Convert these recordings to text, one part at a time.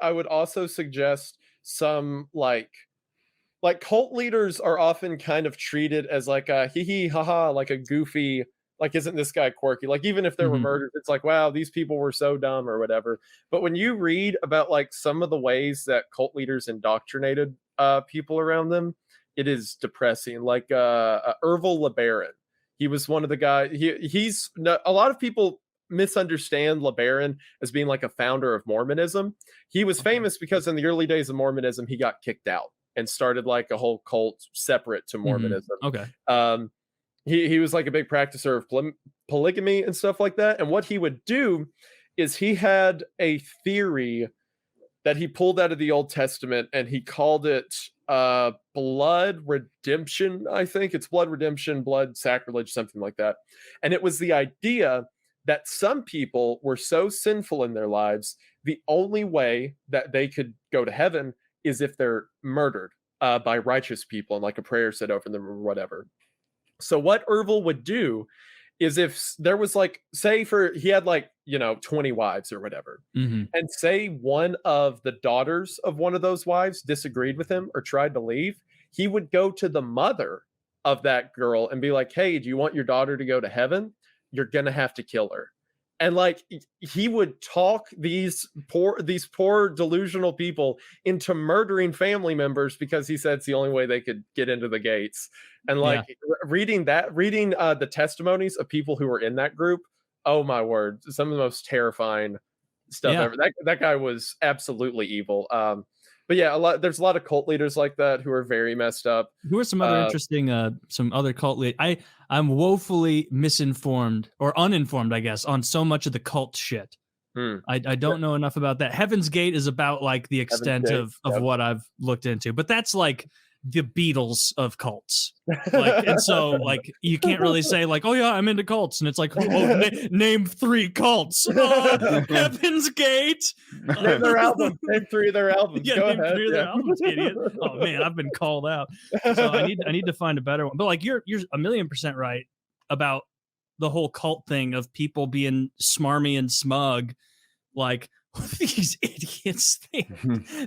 I would also suggest some like cult leaders are often kind of treated as like a hee hee haha, like a goofy, like isn't this guy quirky? Like even if there were Mhm. murders, it's like wow, these people were so dumb or whatever. But when you read about like some of the ways that cult leaders indoctrinated people around them, it is depressing. Like Ervil LeBaron, he was one of the guys. He's a lot of people misunderstand LeBaron as being like a founder of Mormonism. He was Okay. famous because in the early days of Mormonism, he got kicked out and started like a whole cult separate to Mormonism. Okay. Um, he was like a big practicer of polygamy and stuff like that. And what he would do is he had a theory that he pulled out of the Old Testament and he called it blood redemption. I think it's blood redemption, blood sacrilege, something like that. And it was the idea that some people were so sinful in their lives, the only way that they could go to heaven is if they're murdered by righteous people and like a prayer said over them or whatever. So what Ervil would do is if there was like, say for he had like, 20 wives or whatever, Mhm. and say one of the daughters of one of those wives disagreed with him or tried to leave, he would go to the mother of that girl and be like, hey, do you want your daughter to go to heaven? You're gonna have to kill her. And like he would talk these poor delusional people into murdering family members because he said it's the only way they could get into the gates. And Yeah. like reading the testimonies of people who were in that group, oh my word, some of the most terrifying stuff Yeah. ever. That guy was absolutely evil. But yeah, there's a lot of cult leaders like that who are very messed up. Who are some other interesting, some other cult lead? I'm woefully misinformed or uninformed, I guess, on so much of the cult shit. Hmm, I don't know enough about that. Heaven's Gate is about like the Heaven's extent Gate, of yep. what I've looked into, but that's like the Beatles of cults. Like, and so like you can't really say like, oh yeah, I'm into cults, and it's like, oh, name 3 cults. Heaven's Gate. Name their album. Name 3 of their albums. Yeah, Go name ahead. 3 of their albums, idiot. Oh man, I've been called out. So I need to find a better one. But like you're 1,000,000% right about the whole cult thing of people being smarmy and smug. Like these idiots,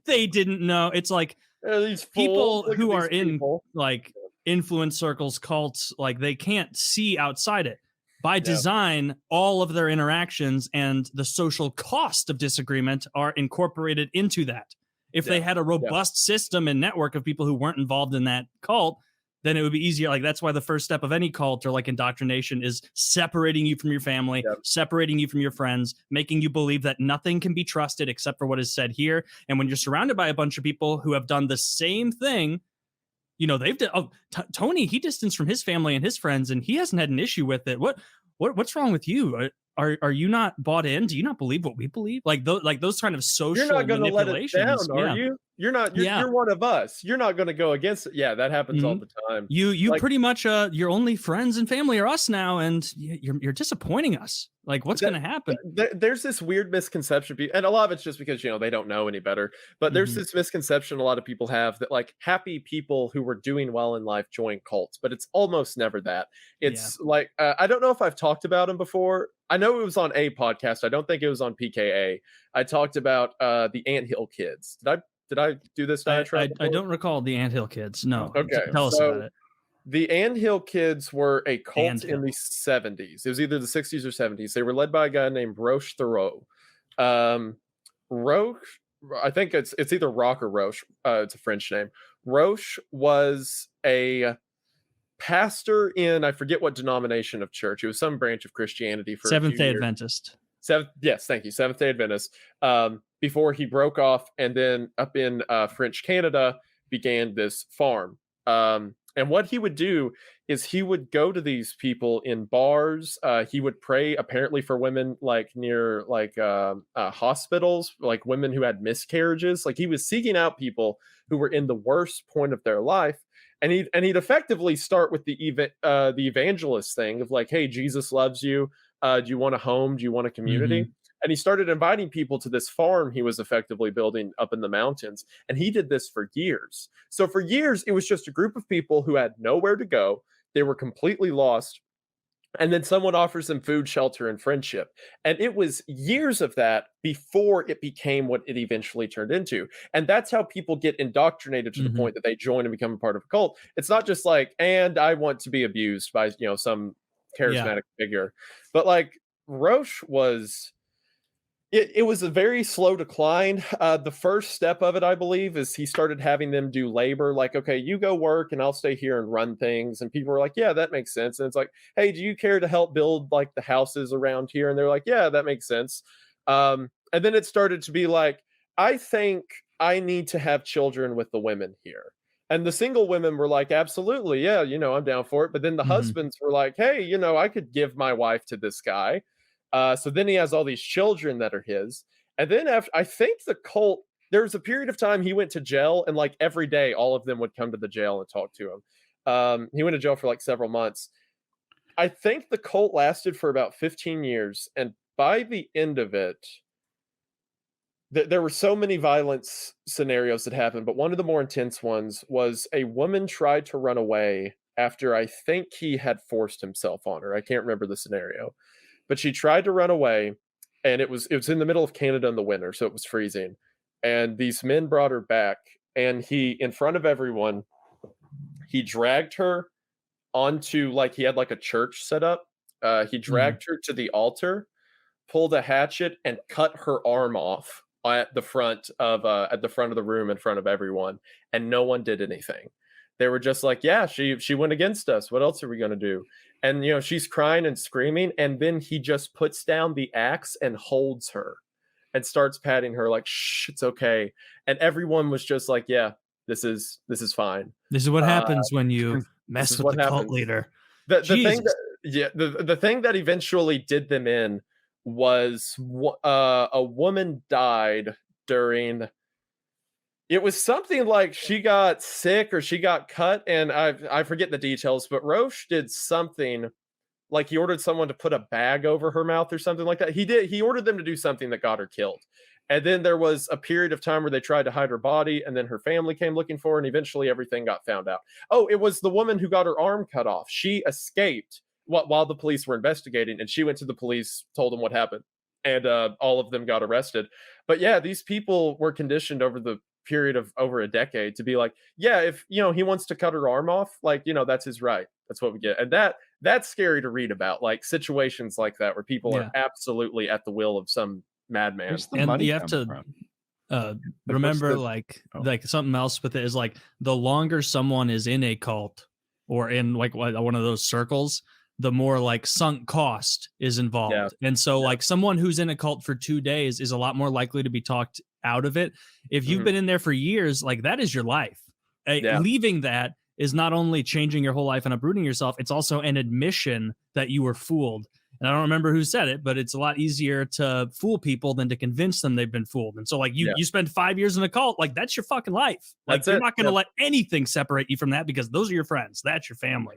they didn't know. It's like These people fools. who are in people. like influence circles, cults, like they can't see outside it. By design, all of their interactions and the social cost of disagreement are incorporated into that. If they had a robust system and network of people who weren't involved in that cult, then it would be easier. Like that's why the first step of any cult or like indoctrination is separating you from your family, separating you from your friends, making you believe that nothing can be trusted except for what is said here. And when you're surrounded by a bunch of people who have done the same thing, they've done. Tony, he distanced from his family and his friends, and he hasn't had an issue with it. What's wrong with you? Are you not bought in? Do you not believe what we believe? Like those kind of social You're not going to let it manipulations. down, are you? You're not. You're one of us. You're not going to go against it. Yeah, that happens all the time. You like, pretty much your only friends and family are us now, and you're disappointing us. Like what's going to happen? There's this weird misconception, and a lot of it's just because they don't know any better. But there's this misconception a lot of people have that like happy people who were doing well in life join cults, but it's almost never that. It's like I don't know if I've talked about them before. I know it was on a podcast. I don't think it was on PKA. I talked about the Anthill Kids. Did I do this diatribe? I don't recall the Anthill Kids. No. Okay. Tell us about it. The Anthill Kids were a cult in the 70s. It was either the 60s or 70s. They were led by a guy named Roche Thoreau. Roche, I think it's either Roch or Roche. It's a French name. Roche was a pastor in, I forget what denomination of church. It was some branch of Christianity for Seventh-day Adventist. Yes, thank you. Seventh-day Adventist. Before he broke off and then up in French Canada began this farm. And what he would do is he would go to these people in bars. He would pray apparently for women like near like hospitals, like women who had miscarriages. Like he was seeking out people who were in the worst point of their life. And he'd effectively start with the evangelist thing of like, hey, Jesus loves you. Do you want a home? Do you want a community? And he started inviting people to this farm he was effectively building up in the mountains. And he did this for years. So for years, it was just a group of people who had nowhere to go. They were completely lost. And then someone offers them food, shelter, and friendship. And it was years of that before it became what it eventually turned into. And that's how people get indoctrinated to the point that they join and become a part of a cult. It's not just like, and I want to be abused by, some charismatic figure. But like Roche was it was a very slow decline. The first step of it, I believe, is he started having them do labor. Like, okay, you go work and I'll stay here and run things. And people were like, yeah, that makes sense. And it's like, hey, do you care to help build like the houses around here? And they're like, yeah, that makes sense. And then it started to be like, I think I need to have children with the women here. And the single women were like, absolutely, yeah, I'm down for it. But then the husbands were like, hey, I could give my wife to this guy. So then he has all these children that are his. And then after, I think the cult, there was a period of time he went to jail, and like every day, all of them would come to the jail and talk to him. He went to jail for like several months. I think the cult lasted for about 15 years. And by the end of it, there were so many violence scenarios that happened. But one of the more intense ones was a woman tried to run away after I think he had forced himself on her. I can't remember the scenario. But she tried to run away, and it was in the middle of Canada in the winter, so it was freezing. And these men brought her back, and he, in front of everyone, he dragged her onto, like, he had like a church set up. He dragged her to the altar, pulled a hatchet, and cut her arm off at the front of the room in front of everyone, and no one did anything. They were just like, yeah, she went against us. What else are we going to do? And, she's crying and screaming. And then he just puts down the axe and holds her and starts patting her like, shh, it's okay. And everyone was just like, yeah, this is fine. This is what happens when you mess with the cult leader. The thing that eventually did them in was a woman died during... It was something like she got sick or she got cut, and I forget the details, but Roche did something like he ordered someone to put a bag over her mouth or something like that. He ordered them to do something that got her killed. And then there was a period of time where they tried to hide her body, and then her family came looking for her, and eventually everything got found out. Oh, it was the woman who got her arm cut off. She escaped while the police were investigating, and she went to the police, told them what happened, and all of them got arrested. But yeah, these people were conditioned over the period of over a decade to be like, yeah, if he wants to cut her arm off, like, that's his right. That's what we get. And that's scary to read about, like situations like that where people are absolutely at the will of some madman. And you have to remember like something else with it is like the longer someone is in a cult or in like one of those circles, the more like sunk cost is involved. And so like someone who's in a cult for 2 days is a lot more likely to be talked out of it. If you've been in there for years, like that is your life. Leaving that is not only changing your whole life and uprooting yourself, it's also an admission that you were fooled. And I don't remember who said it, but it's a lot easier to fool people than to convince them they've been fooled. And so like you spend 5 years in a cult, like that's your fucking life. Like you're not going to let anything separate you from that because those are your friends. That's your family.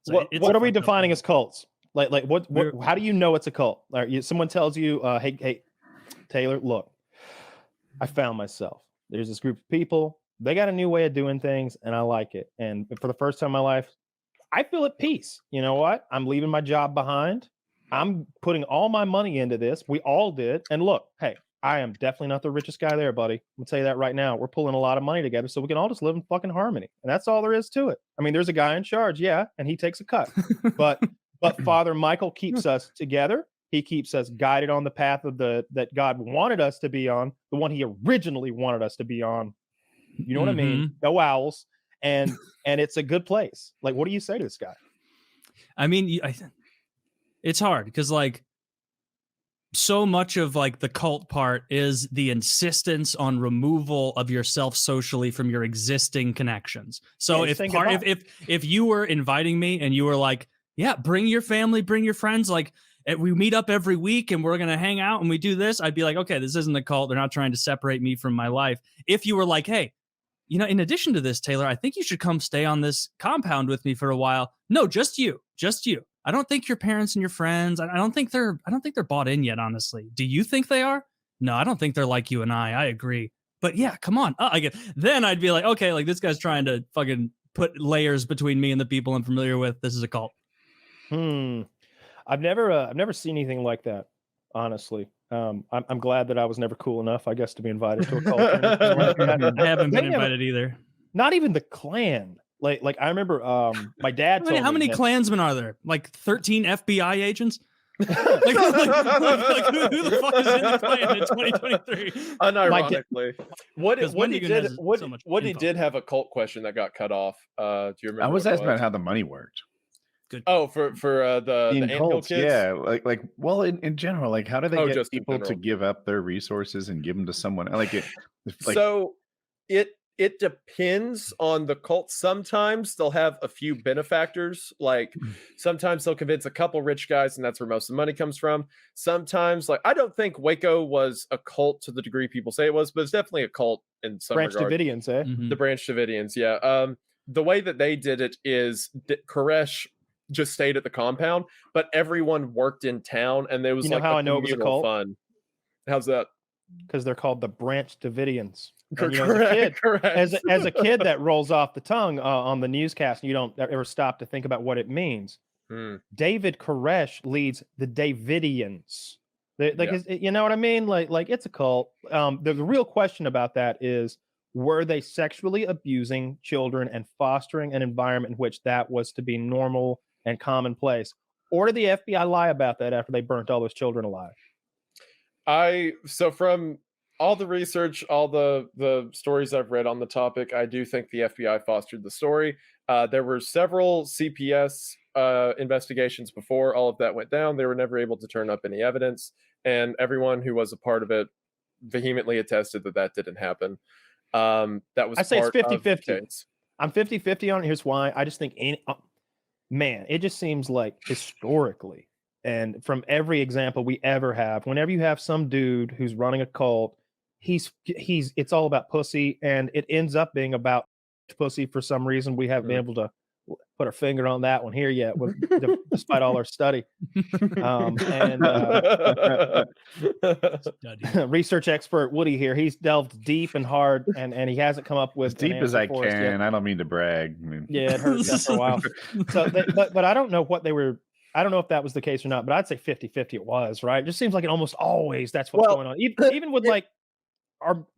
So what are we defining as cults? Like what how do you know it's a cult? Like someone tells you, hey, Taylor, look, I found myself. There's this group of people. They got a new way of doing things, and I like it. And for the first time in my life, I feel at peace. You know what? I'm leaving my job behind. I'm putting all my money into this. We all did. And look, hey, I am definitely not the richest guy there, buddy. I'm gonna tell you that right now. We're pulling a lot of money together so we can all just live in fucking harmony. And that's all there is to it. I mean, there's a guy in charge, yeah, and he takes a cut. But Father Michael keeps us together. He keeps us guided on the path of that God wanted us to be on, the one he originally wanted us to be on. You know what I mean? No owls. And it's a good place. Like, what do you say to this guy? I mean, it's hard because like so much of like the cult part is the insistence on removal of yourself socially from your existing connections. So if you were inviting me and you were like, yeah, bring your family, bring your friends, like we meet up every week and we're going to hang out and we do this, I'd be like, okay, this isn't a cult. They're not trying to separate me from my life. If you were like, hey, in addition to this, Taylor, I think you should come stay on this compound with me for a while. No, just you. I don't think your parents and your friends, I don't think they're bought in yet, honestly. Do you think they are? No, I don't think they're like you and I agree. But yeah, come on. Then I'd be like, okay, like this guy's trying to fucking put layers between me and the people I'm familiar with. This is a cult. I've never seen anything like that, honestly. I'm glad that I was never cool enough, I guess, to be invited to a cult. I haven't been They never- invited either. Not even the Klan. Like I remember, my dad. How many that- Klansmen are there? Like 13 FBI agents? Like, who the fuck is in the Klan in 2023? Unironically, what Because he Wendigoon did, has so much what he info. did have a cult question that got cut off. Do you remember? I was what it asking about how the money worked. Good. Oh, for the In anthill cults, kids. Yeah, like well, in general, like how do they Oh, get just in people to general. give up their resources and give them to someone? Like it, like So it depends on the cult. Sometimes they'll have a few benefactors. Like sometimes they'll convince a couple rich guys, and that's where most of the money comes from. Sometimes, like I don't think Waco was a cult to the degree people say it was, but it's definitely a cult in some Branch regard. Davidians, eh? Mhm. The Branch Davidians, yeah. The way that they did it is Koresh just stayed at the compound, but everyone worked in town, and there was You know like how a I know it was a communal cult? fun. How's that? Because they're called the Branch Davidians. And, you know, as a kid, Correct. as a kid, that rolls off the tongue on the newscast, and you don't ever stop to think about what it means. Hmm. David Koresh leads the Davidians. Like, Yeah. you know what I mean? Like it's a cult. The real question about that is, were they sexually abusing children and fostering an environment in which that was to be normal and commonplace? Or did the FBI lie about that after they burnt all those children alive? So from all the research, all the stories I've read on the topic, I do think the FBI fostered the story. There were several CPS investigations before all of that went down. They were never able to turn up any evidence, and everyone who was a part of it vehemently attested that that didn't happen. That was I say it's part of the 50-50. case. I'm 50-50 on it. Here's why. I just think, man, it just seems like historically, and from every example we ever have, whenever you have some dude who's running a cult, it's all about pussy, and it ends up being about pussy for some reason. We haven't been able to put our finger on that one here yet, despite all our study. Research expert Woody here, he's delved deep and hard, and he hasn't come up with as deep as I can. I don't mean to brag. I mean, yeah, it hurts after a while. So, but I don't know what they were. I don't know if that was the case or not, but I'd say 50-50 it was, right? It just seems like it almost always that's what's going on. Even with like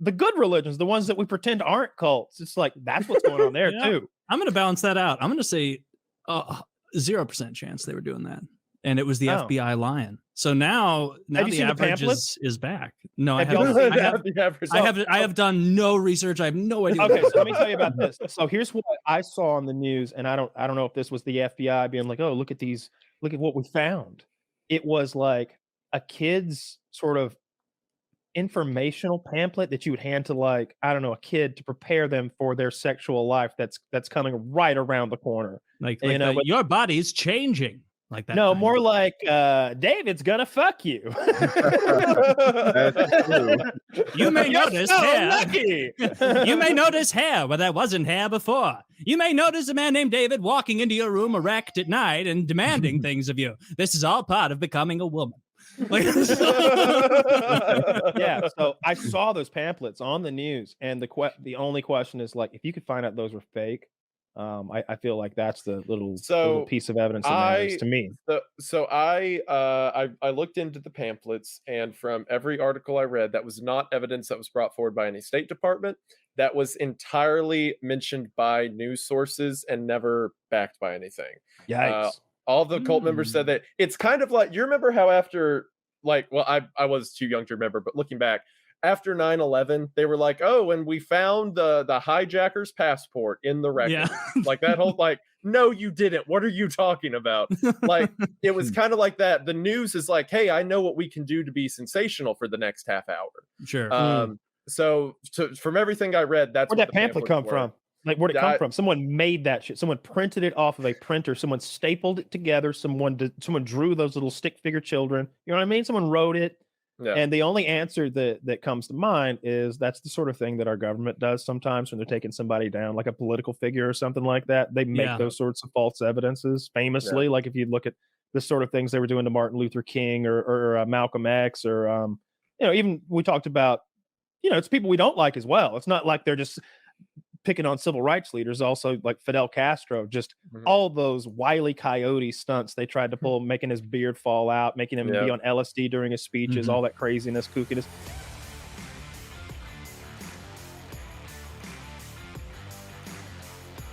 the good religions, the ones that we pretend aren't cults, it's like that's what's going on there too. I'm going to balance that out. I'm going to say 0% chance they were doing that. And it was the FBI lying. So now the average is back. No, I have done no research. I have no idea. Okay, so let me tell you about this. So here's what I saw on the news, and I don't know if this was the FBI being like, oh, look at what we found. It was like a kid's sort of informational pamphlet that you would hand to, like, I don't know, a kid to prepare them for their sexual life that's coming right around the corner. Like you know, your body's changing. Like that. No, more like David's gonna fuck you. that's true. You may notice hair. You may notice hair where there wasn't hair before. You may notice a man named David walking into your room erect at night and demanding things of you. This is all part of becoming a woman. Yeah, so I saw those pamphlets on the news, and the only question is, like, if you could find out those were fake, I feel like that's the little piece of evidence that matters to me. So I looked into the pamphlets, and from every article I read, that was not evidence that was brought forward by any State Department. That was entirely mentioned by news sources and never backed by anything. Yikes. All the cult members said that. It's kind of like, you remember how after, like, well, I was too young to remember, but looking back, after 9/11, they were like, oh, and we found the hijacker's passport in the wreckage. Yeah. Like that whole, like, no, you didn't. What are you talking about? Like, it was kind of like that. The news is like, hey, I know what we can do to be sensational for the next half hour. Sure. So from everything I read, that's where'd that pamphlet come from? Like, where'd it come from? Someone made that shit. Someone printed it off of a printer. Someone stapled it together. Someone drew those little stick figure children. You know what I mean? Someone wrote it. Yeah. And the only answer that comes to mind is that's the sort of thing that our government does sometimes when they're taking somebody down, like a political figure or something like that. They make those sorts of false evidences famously. Yeah. Like if you look at the sort of things they were doing to Martin Luther King or Malcolm X, or even we talked about, it's people we don't like as well. It's not like they're just picking on civil rights leaders, also like Fidel Castro, just all those Wile E. Coyote stunts they tried to pull, making his beard fall out, making him be on LSD during his speeches, all that craziness, kookiness.